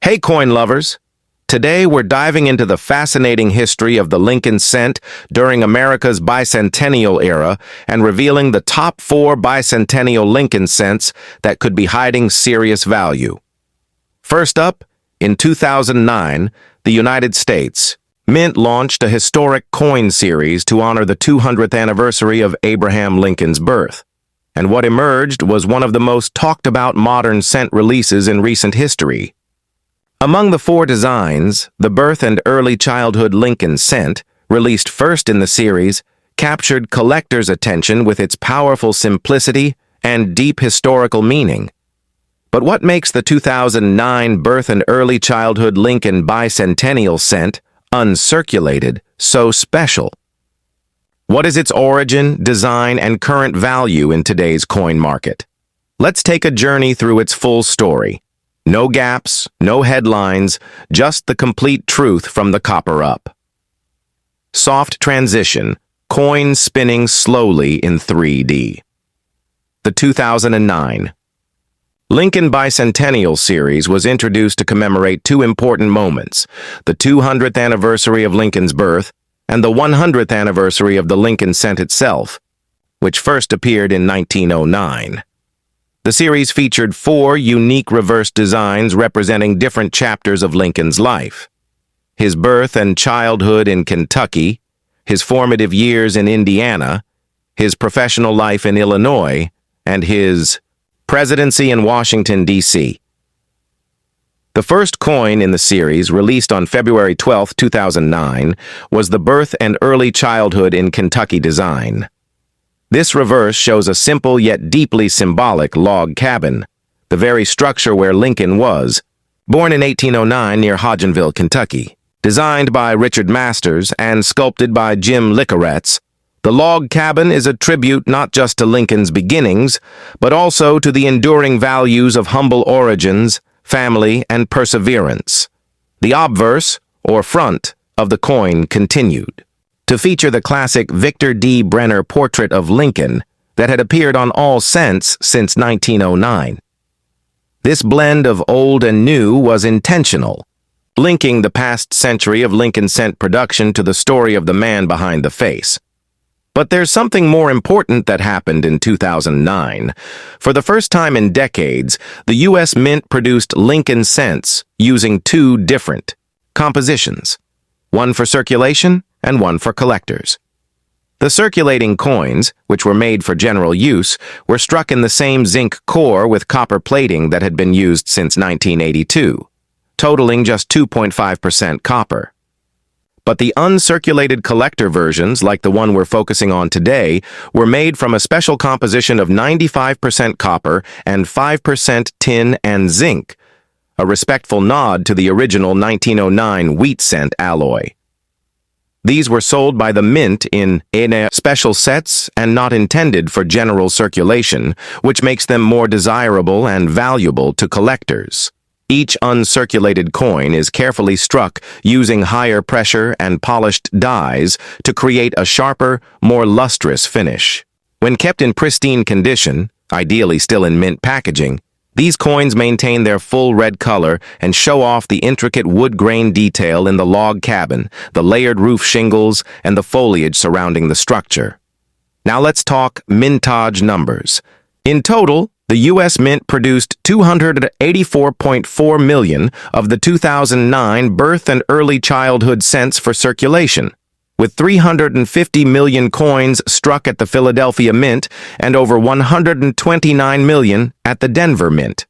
Hey coin lovers! Today we're diving into the fascinating history of the Lincoln cent during America's bicentennial era and revealing the top 4 bicentennial Lincoln cents that could be hiding serious value. First up, in 2009, the United States Mint launched a historic coin series to honor the 200th anniversary of Abraham Lincoln's birth. And what emerged was one of the most talked about modern cent releases in recent history. Among the 4 designs, the birth and early childhood Lincoln cent, released first in the series, captured collectors' attention with its powerful simplicity and deep historical meaning. But what makes the 2009 birth and early childhood Lincoln bicentennial cent, uncirculated, so special? What is its origin, design, and current value in today's coin market? Let's take a journey through its full story. No gaps, no headlines, just the complete truth from the copper up. Soft transition, coin spinning slowly in 3D. The 2009 Lincoln Bicentennial Series was introduced to commemorate 2 important moments, the 200th anniversary of Lincoln's birth and the 100th anniversary of the Lincoln cent itself, which first appeared in 1909. The series featured 4 unique reverse designs representing different chapters of Lincoln's life: his birth and childhood in Kentucky, his formative years in Indiana, his professional life in Illinois, and his Presidency in Washington, D.C. The first coin in the series, released on February 12, 2009, was the birth and early childhood in Kentucky design. This reverse shows a simple yet deeply symbolic log cabin, the very structure where Lincoln was, born in 1809 near Hodgenville, Kentucky. Designed by Richard Masters and sculpted by Jim Licoretz, the log cabin is a tribute not just to Lincoln's beginnings, but also to the enduring values of humble origins, family, and perseverance. The obverse, or front, of the coin continued to feature the classic Victor D. Brenner portrait of Lincoln that had appeared on all cents since 1909. This blend of old and new was intentional, linking the past century of Lincoln cent production to the story of the man behind the face. But there's something more important that happened in 2009. For the first time in decades, the U.S. Mint produced Lincoln cents using 2 different compositions, one for circulation and one for collectors. The circulating coins, which were made for general use, were struck in the same zinc core with copper plating that had been used since 1982, totaling just 2.5% copper. But the uncirculated collector versions, like the one we're focusing on today, were made from a special composition of 95% copper and 5% tin and zinc, a respectful nod to the original 1909 wheat cent alloy. These were sold by the Mint in special sets and not intended for general circulation, which makes them more desirable and valuable to collectors. Each uncirculated coin is carefully struck using higher pressure and polished dies to create a sharper, more lustrous finish. When kept in pristine condition, ideally still in mint packaging, these coins maintain their full red color and show off the intricate wood grain detail in the log cabin, the layered roof shingles, and the foliage surrounding the structure. Now let's talk mintage numbers. In total, the U.S. Mint produced 284.4 million of the 2009 birth and early childhood cents for circulation, with 350 million coins struck at the Philadelphia Mint and over 129 million at the Denver Mint.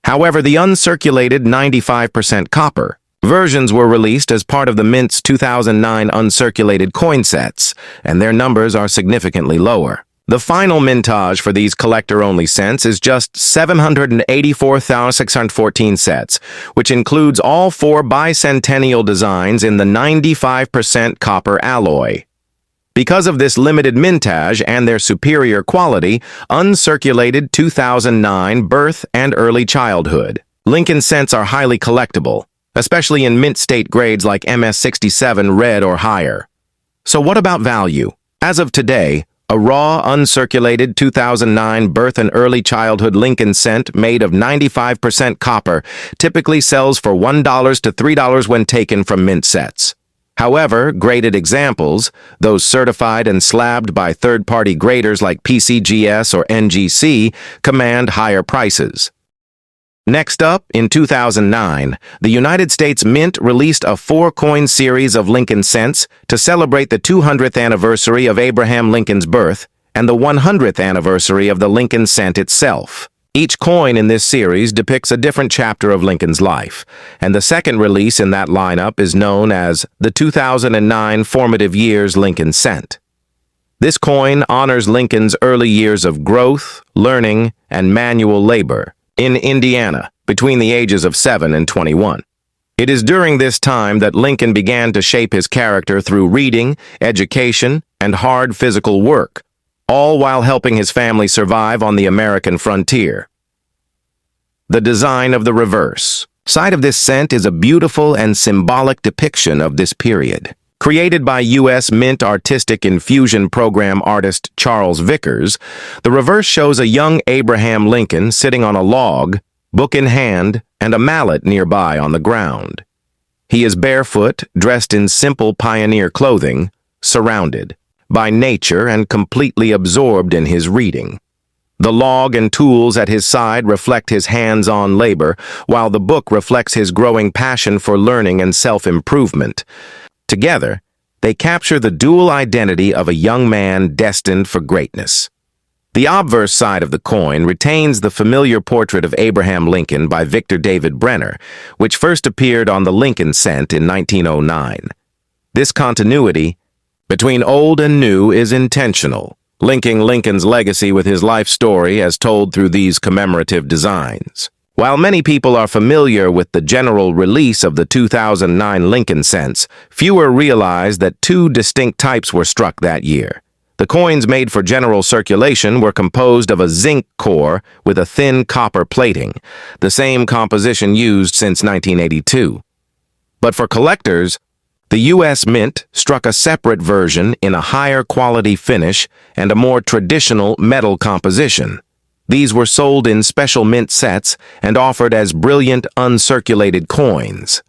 However, the uncirculated 95% copper versions were released as part of the Mint's 2009 uncirculated coin sets, and their numbers are significantly lower. The final mintage for these collector-only cents is just 784,614 sets, which includes all 4 bicentennial designs in the 95% copper alloy. Because of this limited mintage and their superior quality, uncirculated 2009 birth and early childhood Lincoln cents are highly collectible, especially in mint state grades like MS67 red or higher. So what about value? As of today, A raw, uncirculated 2009 birth and early childhood Lincoln cent made of 95% copper typically sells for $1 to $3 when taken from mint sets. However, graded examples, those certified and slabbed by third-party graders like PCGS or NGC, command higher prices. Next up, in 2009, the United States Mint released a 4-coin series of Lincoln cents to celebrate the 200th anniversary of Abraham Lincoln's birth and the 100th anniversary of the Lincoln cent itself. Each coin in this series depicts a different chapter of Lincoln's life, and the second release in that lineup is known as the 2009 Formative Years Lincoln cent. This coin honors Lincoln's early years of growth, learning, and manual labor in Indiana between the ages of 7 and 21. It is during this time that Lincoln began to shape his character through reading, education, and hard physical work, all while helping his family survive on the American frontier. The design of the reverse side of this cent is a beautiful and symbolic depiction of this period. Created by U.S. Mint Artistic Infusion Program artist Charles Vickers, the reverse shows a young Abraham Lincoln sitting on a log, book in hand, and a mallet nearby on the ground. He is barefoot, dressed in simple pioneer clothing, surrounded by nature and completely absorbed in his reading. The log and tools at his side reflect his hands-on labor, while the book reflects his growing passion for learning and self-improvement. Together, they capture the dual identity of a young man destined for greatness. The obverse side of the coin retains the familiar portrait of Abraham Lincoln by Victor David Brenner, which first appeared on the Lincoln cent in 1909. This continuity between old and new is intentional, linking Lincoln's legacy with his life story as told through these commemorative designs. While many people are familiar with the general release of the 2009 Lincoln cents, fewer realize that two distinct types were struck that year. The coins made for general circulation were composed of a zinc core with a thin copper plating, the same composition used since 1982. But for collectors, the U.S. Mint struck a separate version in a higher quality finish and a more traditional metal composition. These were sold in special mint sets and offered as brilliant uncirculated coins.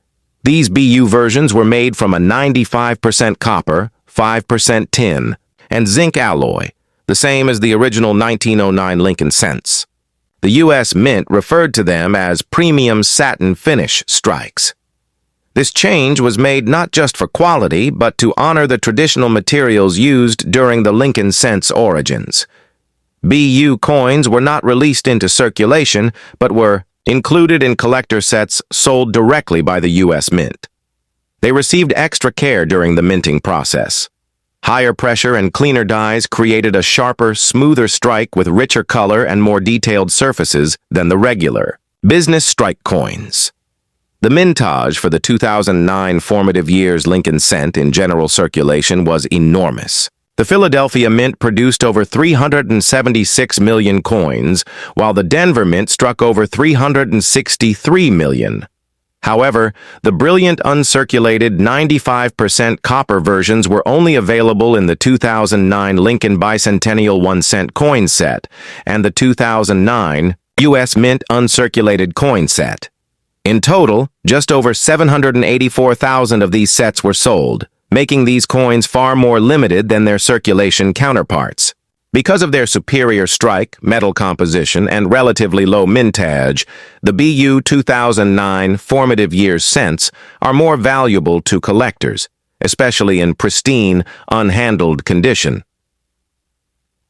These BU versions were made from a 95% copper, 5% tin, and zinc alloy, the same as the original 1909 Lincoln cents. The U.S. Mint referred to them as premium satin finish strikes. This change was made not just for quality, but to honor the traditional materials used during the Lincoln cent's origins. BU coins were not released into circulation, but were included in collector sets sold directly by the U.S. Mint. They received extra care during the minting process. Higher pressure and cleaner dyes created a sharper, smoother strike with richer color and more detailed surfaces than the regular business strike coins. The mintage for the 2009 Formative Years Lincoln cent in general circulation was enormous. The Philadelphia Mint produced over 376 million coins, while the Denver Mint struck over 363 million. However, the brilliant uncirculated 95% copper versions were only available in the 2009 Lincoln Bicentennial 1-cent coin set and the 2009 U.S. Mint uncirculated coin set. In total, just over 784,000 of these sets were sold, making these coins far more limited than their circulation counterparts. Because of their superior strike, metal composition, and relatively low mintage, the BU 2009 Formative Years cents are more valuable to collectors, especially in pristine, unhandled condition.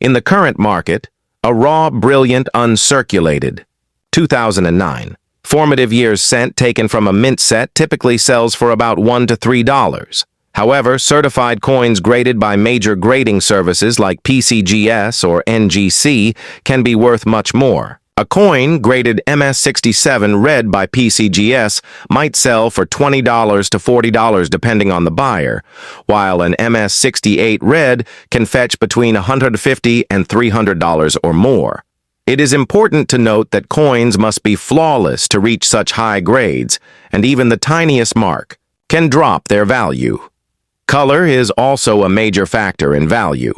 In the current market, a raw, brilliant, uncirculated 2009 Formative Years cent taken from a mint set typically sells for about $1 to $3. However, certified coins graded by major grading services like PCGS or NGC can be worth much more. A coin graded MS67 red by PCGS might sell for $20 to $40 depending on the buyer, while an MS68 red can fetch between $150 and $300 or more. It is important to note that coins must be flawless to reach such high grades, and even the tiniest mark can drop their value. Color is also a major factor in value.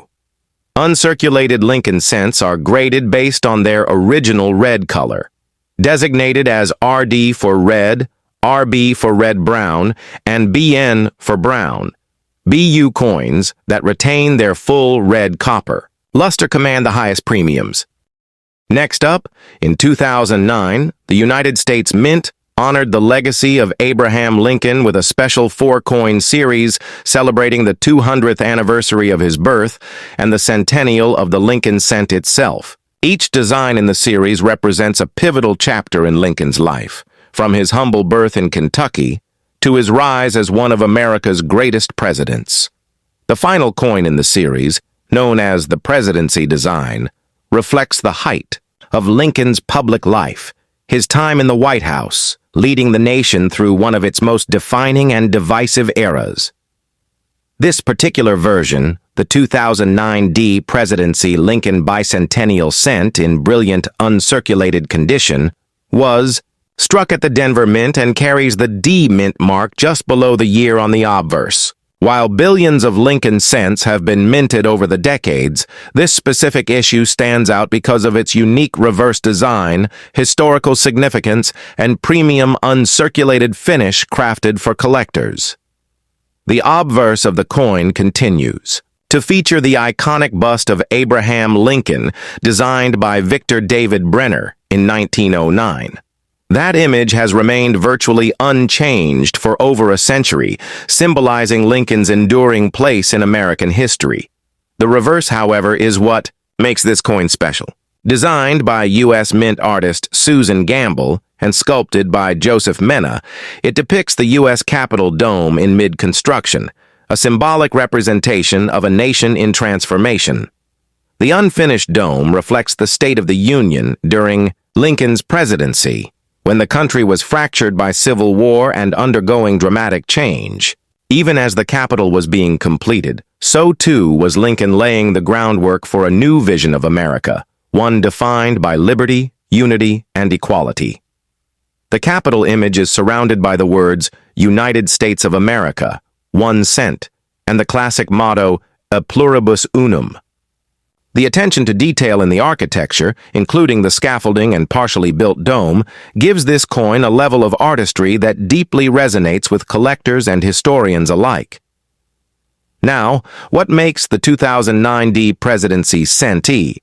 Uncirculated Lincoln cents are graded based on their original red color, designated as RD for red, RB for red-brown, and BN for brown. BU coins that retain their full red copper luster command the highest premiums. Next up, in 2009, the United States Mint honored the legacy of Abraham Lincoln with a special four-coin series celebrating the 200th anniversary of his birth and the centennial of the Lincoln cent itself. Each design in the series represents a pivotal chapter in Lincoln's life, from his humble birth in Kentucky to his rise as one of America's greatest presidents. The final coin in the series, known as the Presidency design, reflects the height of Lincoln's public life, his time in the White House, leading the nation through one of its most defining and divisive eras. This particular version, the 2009 Presidency Lincoln Bicentennial Cent in brilliant uncirculated condition, was struck at the Denver Mint and carries the D Mint mark just below the year on the obverse. While billions of Lincoln cents have been minted over the decades, this specific issue stands out because of its unique reverse design, historical significance, and premium uncirculated finish crafted for collectors. The obverse of the coin continues to feature the iconic bust of Abraham Lincoln, designed by Victor David Brenner in 1909. That image has remained virtually unchanged for over a century, symbolizing Lincoln's enduring place in American history. The reverse, however, is what makes this coin special. Designed by U.S. Mint artist Susan Gamble and sculpted by Joseph Mena, it depicts the U.S. Capitol dome in mid-construction, a symbolic representation of a nation in transformation. The unfinished dome reflects the state of the Union during Lincoln's presidency, when the country was fractured by civil war and undergoing dramatic change. Even as the Capitol was being completed, so too was Lincoln laying the groundwork for a new vision of America, one defined by liberty, unity, and equality. The Capitol image is surrounded by the words United States of America, 1 cent, and the classic motto, A pluribus unum. The attention to detail in the architecture, including the scaffolding and partially built dome, gives this coin a level of artistry that deeply resonates with collectors and historians alike. Now, what makes the 2009 Presidency centie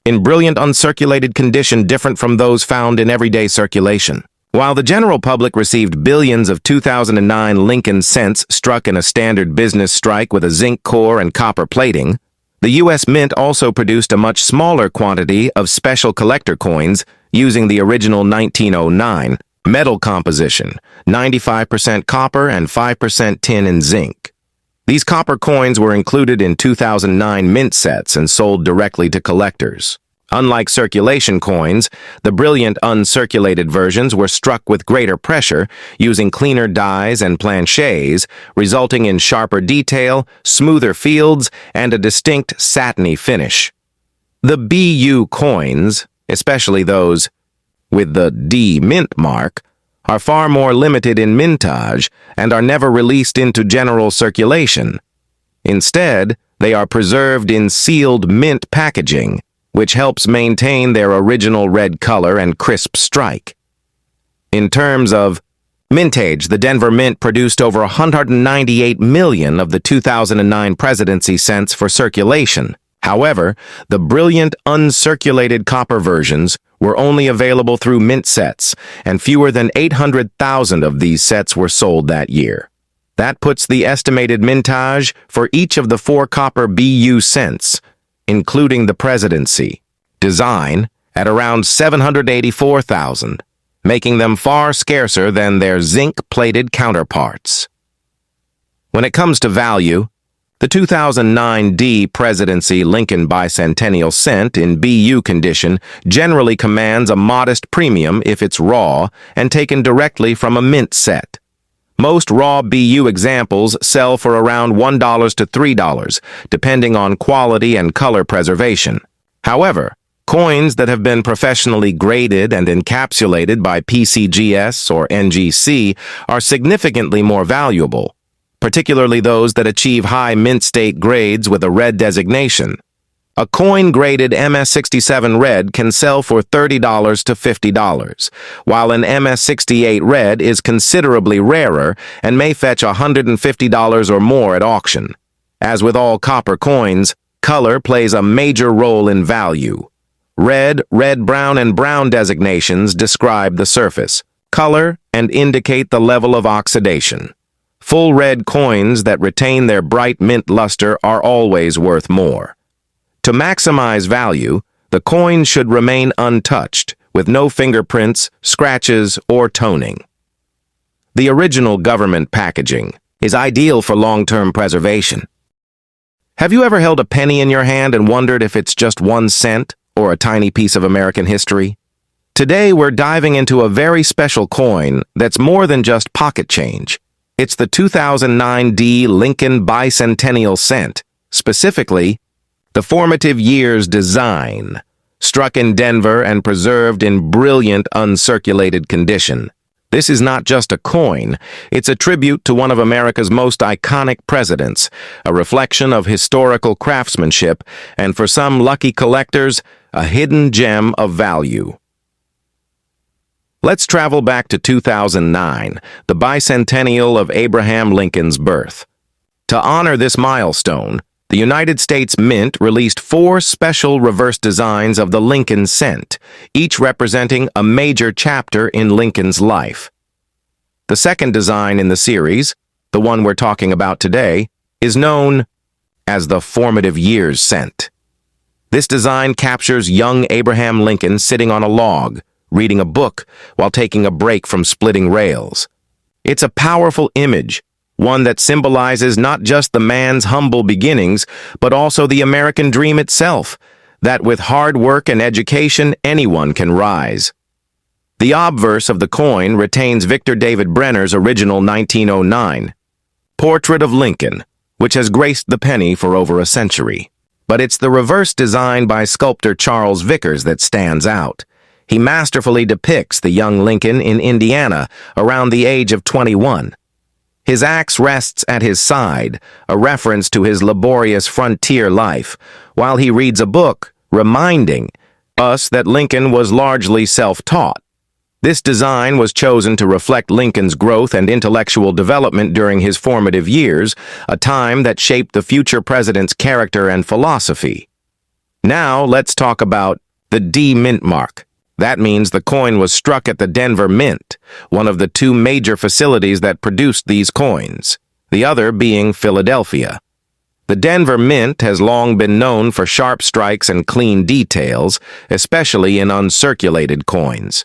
in brilliant uncirculated condition different from those found in everyday circulation? While the general public received billions of 2009 Lincoln cents struck in a standard business strike with a zinc core and copper plating, the U.S. Mint also produced a much smaller quantity of special collector coins using the original 1909 metal composition, 95% copper and 5% tin and zinc. These copper coins were included in 2009 mint sets and sold directly to collectors. Unlike circulation coins, the brilliant uncirculated versions were struck with greater pressure, using cleaner dies and planchets, resulting in sharper detail, smoother fields, and a distinct satiny finish. The BU coins, especially those with the D mint mark, are far more limited in mintage and are never released into general circulation. Instead, they are preserved in sealed mint packaging, which helps maintain their original red color and crisp strike. In terms of mintage, the Denver Mint produced over 198 million of the 2009 Presidency cents for circulation. However, the brilliant uncirculated copper versions were only available through mint sets, and fewer than 800,000 of these sets were sold that year. That puts the estimated mintage for each of the 4 copper BU cents, including the Presidency design, at around 784,000, making them far scarcer than their zinc-plated counterparts. When it comes to value, the 2009 Presidency Lincoln Bicentennial Cent in BU condition generally commands a modest premium if it's raw and taken directly from a mint set. Most raw BU examples sell for around $1 to $3, depending on quality and color preservation. However, coins that have been professionally graded and encapsulated by PCGS or NGC are significantly more valuable, particularly those that achieve high mint state grades with a red designation. A coin graded MS-67 red can sell for $30 to $50, while an MS-68 red is considerably rarer and may fetch $150 or more at auction. As with all copper coins, color plays a major role in value. Red, red-brown, and brown designations describe the surface, color, and indicate the level of oxidation. Full red coins that retain their bright mint luster are always worth more. To maximize value, the coin should remain untouched, with no fingerprints, scratches, or toning. The original government packaging is ideal for long-term preservation. Have you ever held a penny in your hand and wondered if it's just 1 cent or a tiny piece of American history? Today, we're diving into a very special coin that's more than just pocket change. It's the 2009 Lincoln Bicentennial Cent, specifically, the Formative Years design, struck in Denver and preserved in brilliant uncirculated condition. This is not just a coin, it's a tribute to one of America's most iconic presidents, a reflection of historical craftsmanship, and for some lucky collectors, a hidden gem of value. Let's travel back to 2009, the bicentennial of Abraham Lincoln's birth. To honor this milestone, the United States Mint released 4 special reverse designs of the Lincoln Cent, each representing a major chapter in Lincoln's life. The second design in the series, the one we're talking about today, is known as the Formative Years Cent. This design captures young Abraham Lincoln sitting on a log, reading a book while taking a break from splitting rails. It's a powerful image, one that symbolizes not just the man's humble beginnings, but also the American dream itself, that with hard work and education, anyone can rise. The obverse of the coin retains Victor David Brenner's original 1909 Portrait of Lincoln, which has graced the penny for over a century. But it's the reverse design by sculptor Charles Vickers that stands out. He masterfully depicts the young Lincoln in Indiana around the age of 21. His axe rests at his side, a reference to his laborious frontier life, while he reads a book reminding us that Lincoln was largely self-taught. This design was chosen to reflect Lincoln's growth and intellectual development during his formative years, a time that shaped the future president's character and philosophy. Now let's talk about the D mint mark. That means the coin was struck at the Denver Mint, one of the 2 major facilities that produced these coins, the other being Philadelphia. The Denver Mint has long been known for sharp strikes and clean details, especially in uncirculated coins.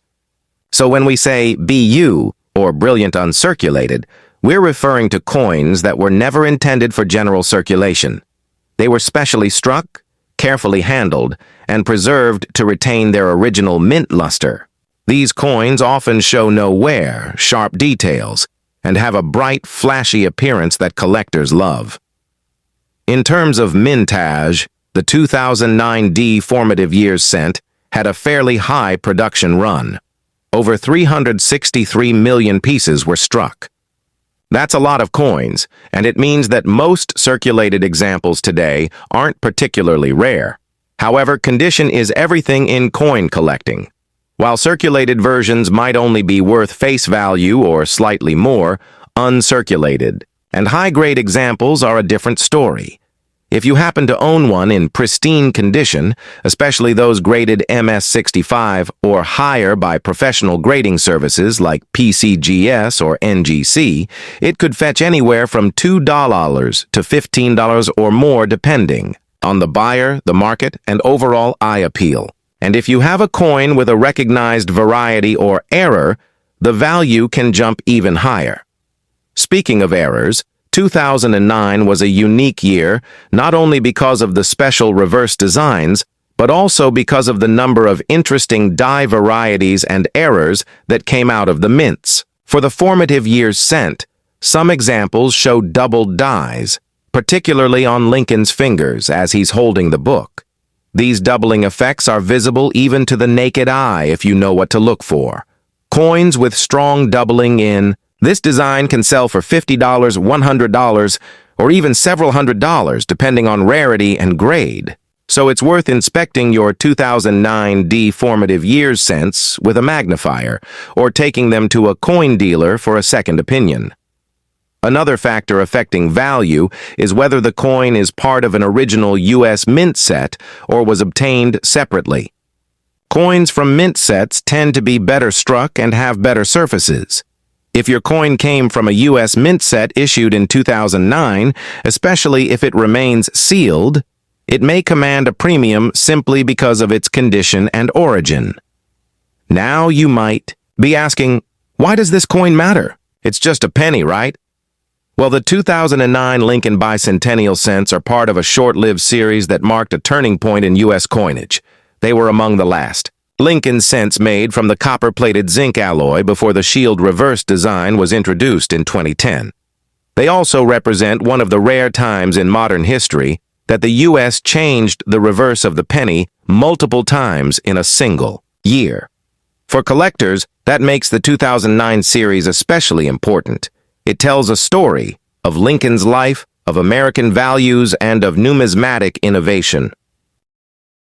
So when we say BU, or brilliant uncirculated, we're referring to coins that were never intended for general circulation. They were specially struck, carefully handled, and preserved to retain their original mint luster. These coins often show no wear, sharp details, and have a bright, flashy appearance that collectors love. In terms of mintage, the 2009 Formative Years Cent had a fairly high production run. Over 363 million pieces were struck. That's a lot of coins, and it means that most circulated examples today aren't particularly rare. However, condition is everything in coin collecting. While circulated versions might only be worth face value or slightly more, uncirculated and high-grade examples are a different story. If you happen to own one in pristine condition, especially those graded MS-65 or higher by professional grading services like PCGS or NGC, it could fetch anywhere from $2 to $15 or more depending on the buyer, the market, and overall eye appeal. And if you have a coin with a recognized variety or error, the value can jump even higher. Speaking of errors, 2009 was a unique year, not only because of the special reverse designs, but also because of the number of interesting die varieties and errors that came out of the mints. For the Formative Years Cent, some examples show doubled dies, particularly on Lincoln's fingers as he's holding the book. These doubling effects are visible even to the naked eye if you know what to look for. Coins with strong doubling in this design can sell for $50, $100, or even several $100s depending on rarity and grade. So it's worth inspecting your 2009 Formative Years cents with a magnifier, or taking them to a coin dealer for a second opinion. Another factor affecting value is whether the coin is part of an original U.S. mint set or was obtained separately. Coins from mint sets tend to be better struck and have better surfaces. If your coin came from a U.S. mint set issued in 2009, especially if it remains sealed, it may command a premium simply because of its condition and origin. Now you might be asking, why does this coin matter? It's just a penny, right? Well, the 2009 Lincoln Bicentennial cents are part of a short-lived series that marked a turning point in U.S. coinage. They were among the last Lincoln cents made from the copper-plated zinc alloy before the shield reverse design was introduced in 2010. They also represent one of the rare times in modern history that the U.S. changed the reverse of the penny multiple times in a single year. For collectors, that makes the 2009 series especially important. It tells a story of Lincoln's life, of American values, and of numismatic innovation.